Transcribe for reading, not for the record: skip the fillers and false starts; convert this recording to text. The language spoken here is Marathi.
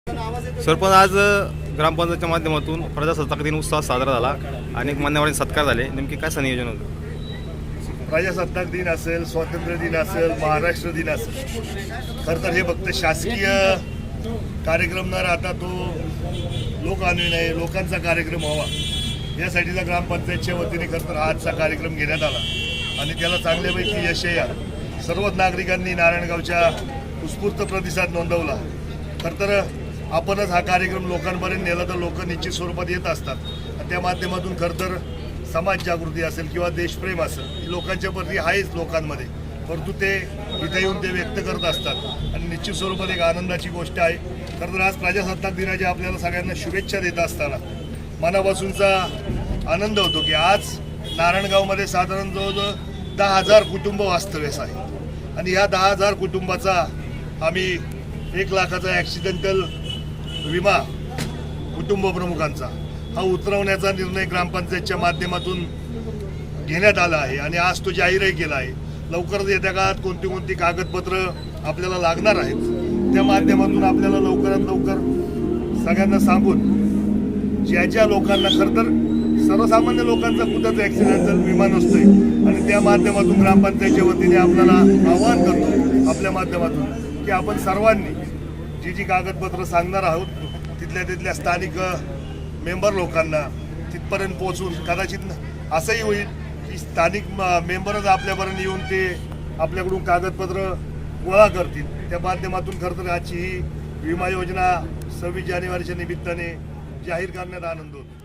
सरपंच आज ग्रामपंचायतच्या माध्यमातून प्रजासत्ताक दिन उत्सव साजरा झाला. अनेक मान्यवरांचे सत्कार झाले. नेमके काय नियोजन होतं? प्रजासत्ताक दिन असेल, स्वातंत्र्य दिन असेल, महाराष्ट्र दिन असेल, खरं तर हे फक्त शासकीय कार्यक्रम न राहता तो लोकानुनय लोकांचा कार्यक्रम व्हावा यासाठीचा ग्रामपंचायतच्या वतीने खरं तर आजचा कार्यक्रम घेण्यात आला आणि त्याला चांगल्यापैकी यशही आलं. सर्वच नागरिकांनी नारायणगावच्या उत्स्फूर्त प्रतिसाद नोंदवला. खरं तर आपणच हा कार्यक्रम लोकांपर्यंत नेला तर लोक निश्चित स्वरूपात येत असतात. त्या माध्यमातून खरं तर समाज जागृती असेल किंवा देशप्रेम असेल ही लोकांच्या प्रती आहेच लोकांमध्ये, परंतु ते इथे येऊन ते व्यक्त करत असतात आणि निश्चित स्वरूपात एक आनंदाची गोष्ट आहे. खरं तर आज प्रजासत्ताक दिनाच्या आपल्याला सगळ्यांना शुभेच्छा देत असताना मनापासूनचा आनंद होतो की आज नारायणगावमध्ये साधारण जवळजवळ 10,000 कुटुंब वास्तव्यास आहे आणि ह्या 10,000 कुटुंबाचा आम्ही 1 लाखाचा ॲक्सिडेंटल विमा कुटुंब प्रमुखांचा हा उतरवण्याचा निर्णय ग्रामपंचायतच्या माध्यमातून घेण्यात आला आहे आणि आज तो जाहीरही केला आहे. लवकरच येत्या काळात कोणती कागदपत्र आपल्याला लागणार आहेत त्या माध्यमातून आपल्याला लवकरात लवकर सगळ्यांना सांगून ज्या लोकांना खरं तर सर्वसामान्य लोकांचा कुठंच ॲक्सिडेंटल विमा नसतोय आणि त्या माध्यमातून ग्रामपंचायतच्या वतीने आपल्याला आवाहन करतो आपल्या माध्यमातून की आपण सर्वांनी जी कागदपत्र सांगणार आहोत तिथल्या स्थानिक मेंबर लोकांना तिथपर्यंत पोहोचून कदाचित असंही होईल की स्थानिक मेंबरच आपल्यापर्यंत येऊन ते आपल्याकडून कागदपत्र गोळा करतील. त्या माध्यमातून खरं तर आजची ही विमा योजना 26 जानेवारीच्या निमित्ताने जाहीर करण्यात आनंद होतो.